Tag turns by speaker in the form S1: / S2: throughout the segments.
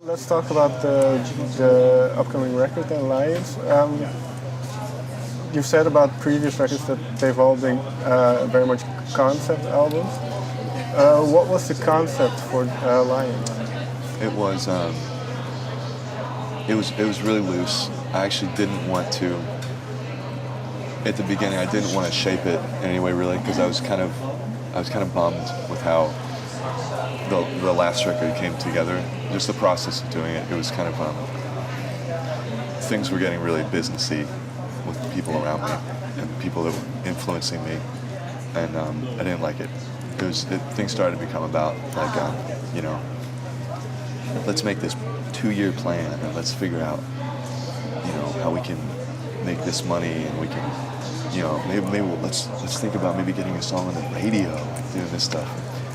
S1: Let's talk about the upcoming record then, Lions. You've said about previous records that they've all been very much concept albums. What was the concept for Lions?
S2: It was really loose. I actually didn't want to. At the beginning, I didn't want to shape it in any way really, because I was kind of bummed with how the last record came together. Just the process of doing it. It was kind of things were getting really businessy with the people around me and people that were influencing me, and I didn't like it. Things started to become about like let's make this 2-year plan and let's figure out how we can make this money, and we can maybe let's think about maybe getting a song on the radio and doing this stuff.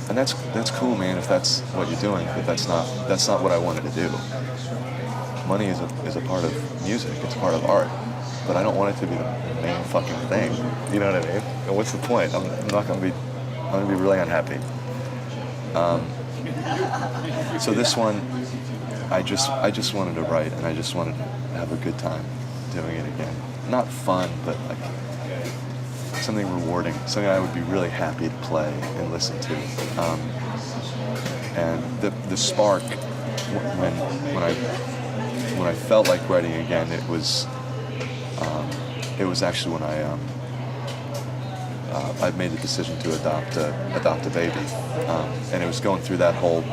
S2: And that's cool, man, if that's what you're doing, but that's not what I wanted to do. Money is a part of music, it's a part of art, but I don't want it to be the main fucking thing. You know what I mean? And what's the point? I'm gonna be really unhappy. So this one, I just wanted to write, and I just wanted to have a good time doing it again. Not fun, but like something rewarding, something I would be really happy to play and listen to. And the spark when I felt like writing again, it was actually when I made the decision to adopt a baby, and it was going through that whole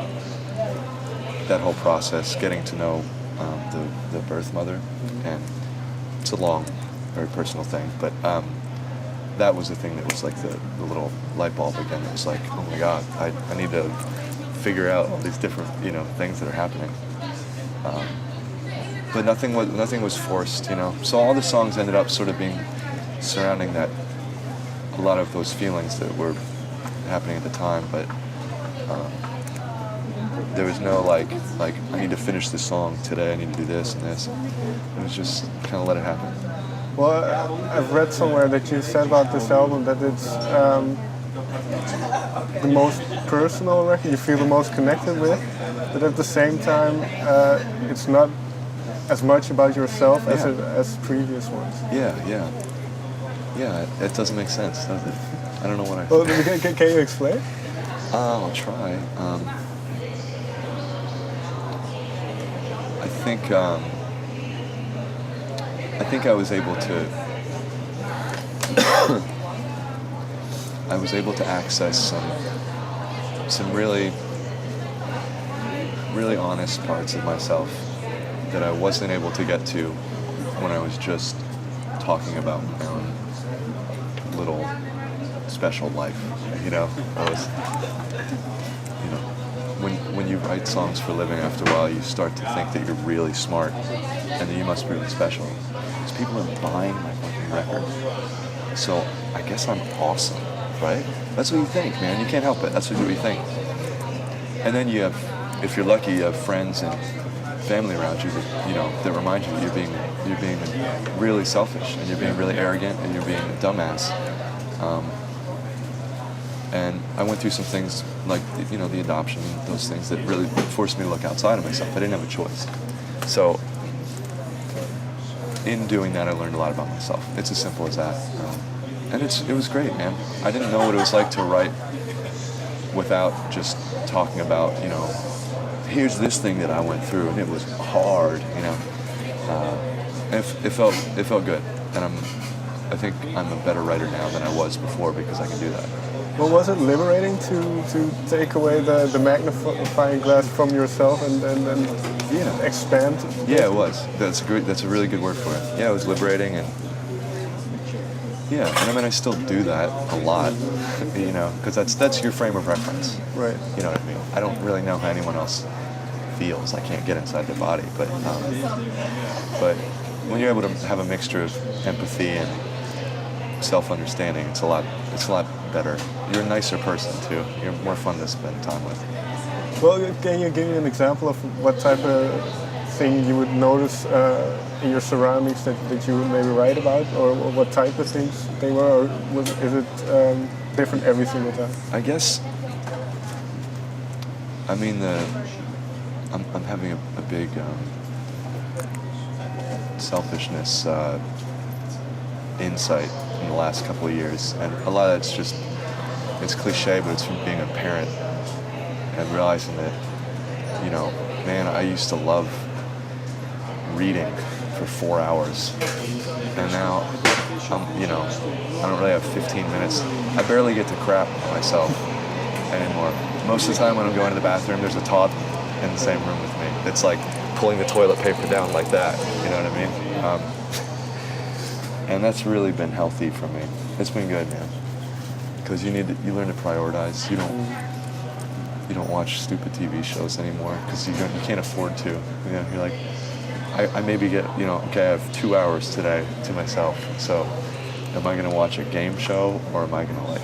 S2: process, getting to know the birth mother, and it's a long, very personal thing, but that was the thing that was like the little light bulb again. It was like, oh my God, I need to figure out all these different things that are happening. But nothing was forced, So all the songs ended up sort of being surrounding that, a lot of those feelings that were happening at the time. But there was no like I need to finish this song today. I need to do this and this. It was just kind of let it happen.
S1: Well, I've read somewhere that you said about this album that it's the most personal record you feel the most connected with, but at the same time, it's not as much about yourself as previous ones.
S2: Yeah. It doesn't make sense, does it? I don't know what I.
S1: Well, can you explain?
S2: I'll try. I think I was able to access some really honest parts of myself that I wasn't able to get to when I was just talking about my own little special life. When you write songs for a living, after a while you start to think that you're really smart and that you must be really special. Because people are buying my fucking record. So I guess I'm awesome, right? That's what you think, man. You can't help it. That's what you think. And then you have, if you're lucky, you have friends and family around you that remind you that you're being really selfish, and you're being really arrogant, and you're being a dumbass. And I went through some things like the adoption, those things that really forced me to look outside of myself. I didn't have a choice. So in doing that, I learned a lot about myself. It's as simple as that. And it was great, man. I didn't know what it was like to write without just talking about, here's this thing that I went through, and it was hard, And it felt good. And I think I'm a better writer now than I was before because I can do that.
S1: Well, was it liberating to take away the magnifying glass from yourself and expand?
S2: Yeah, it was. That's a really good word for it. Yeah, it was liberating, and and I still do that a lot, because that's your frame of reference.
S1: Right.
S2: You know what I mean? I don't really know how anyone else feels. I can't get inside their body, but when you're able to have a mixture of empathy and self-understanding, it's a lot better. You're a nicer person too. You're more fun to spend time with.
S1: Well, can you give me an example of what type of thing you would notice in your surroundings that you would maybe write about, or what type of things they were, or is it different every single time?
S2: I guess, I mean, I'm having a big selfishness insight in the last couple of years, and a lot of it's just, it's cliche, but it's from being a parent and realizing that, you know, man, I used to love reading for 4 hours, and now you know, I don't really have 15 minutes. I barely get to crap myself anymore. Most of the time when I'm going to the bathroom, there's a toddler in the same room with me. It's like pulling the toilet paper down like that, you know what I mean? And that's really been healthy for me. It's been good, man. Because you learn to prioritize. You don't watch stupid TV shows anymore because you can't afford to. You know, you're like, I maybe get, you know, okay, I have 2 hours today to myself. So am I going to watch a game show, or am I going to like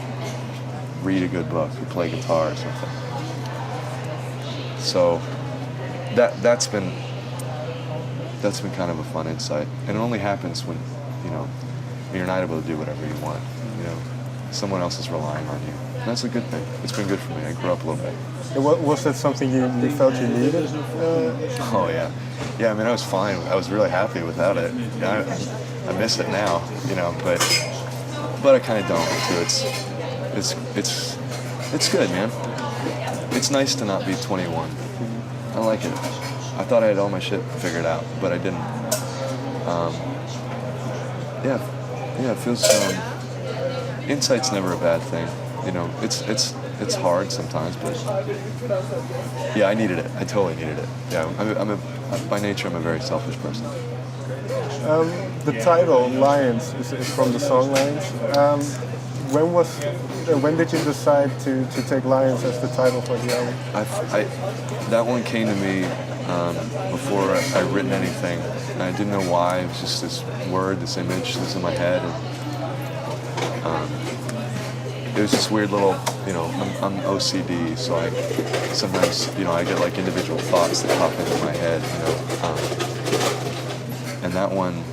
S2: read a good book or play guitar or something? So that's been kind of a fun insight. And it only happens when, you know, you're not able to do whatever you want. You know, someone else is relying on you. And that's a good thing. It's been good for me. I grew up a little bit.
S1: Was that something you felt you needed?
S2: Oh yeah, yeah. I mean, I was fine. I was really happy without it. I miss it now, you know. But I kind of don't too. It's good, man. It's nice to not be 21. I like it. I thought I had all my shit figured out, but I didn't. Yeah. It feels. Insight's never a bad thing. You know, it's hard sometimes, but yeah, I needed it. I totally needed it. Yeah, by nature, I'm a very selfish person.
S1: The title "Lions" is from the song Lions. When did you decide to take Lions as the title for the album?
S2: That one came to me before I'd written anything, and I didn't know why. It was just this word, this image, this in my head. It was this weird little, you know, I'm OCD, so I sometimes, you know, I get like individual thoughts that pop into my head, you know. And that one,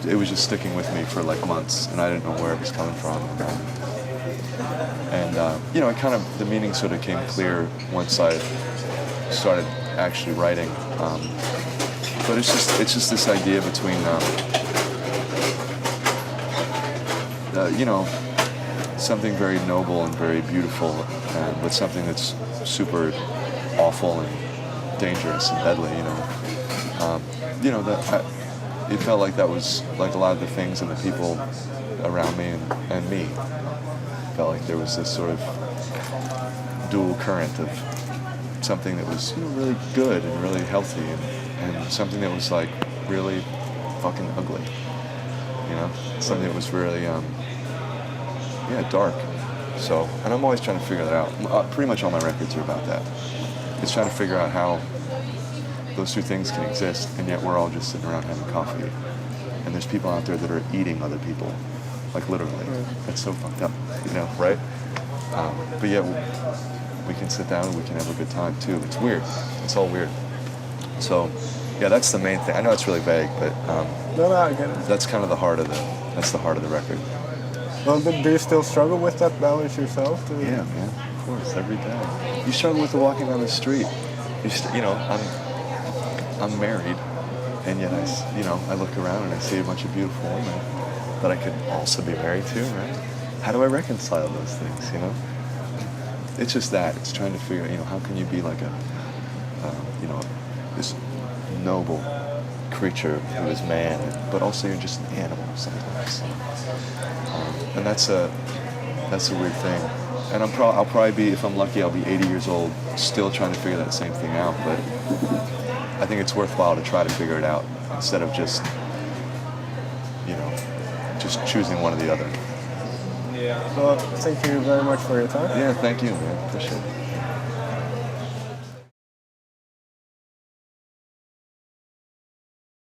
S2: it was just sticking with me for like months, and I didn't know where it was coming from. You know, the meaning sort of came clear once I started actually writing. But it's just this idea between, you know, something very noble and very beautiful, but something that's super awful and dangerous and deadly. You know, it felt like that was like a lot of the things and the people around me and me. Felt like there was this sort of dual current of something that was, you know, really good and really healthy, and something that was like really fucking ugly. You know, something that was really dark. So, and I'm always trying to figure that out. Pretty much all my records are about that. It's trying to figure out how those two things can exist, and yet we're all just sitting around having coffee. And there's people out there that are eating other people, like literally. That's so fucked up, you know, right? But yet we can sit down and we can have a good time too. It's weird. It's all weird. So, yeah, that's the main thing. I know it's really vague, but
S1: No, I get it.
S2: that's kind of the heart of the record.
S1: Well, do you still struggle with that balance yourself?
S2: Yeah, man, of course, every day. You struggle with the walking down the street. You know, I'm married, and yet I look around and I see a bunch of beautiful women that I could also be married to, right? How do I reconcile those things, you know? It's just that. It's trying to figure out, you know, how can you be like this noble creature who is man, but also you're just an animal sometimes. And that's a weird thing. And I'll probably be, if I'm lucky, I'll be 80 years old, still trying to figure that same thing out. But I think it's worthwhile to try to figure it out instead of just, you know, just choosing one or the other.
S1: Well, thank you very much for your time.
S2: Yeah, thank you, man. Appreciate it.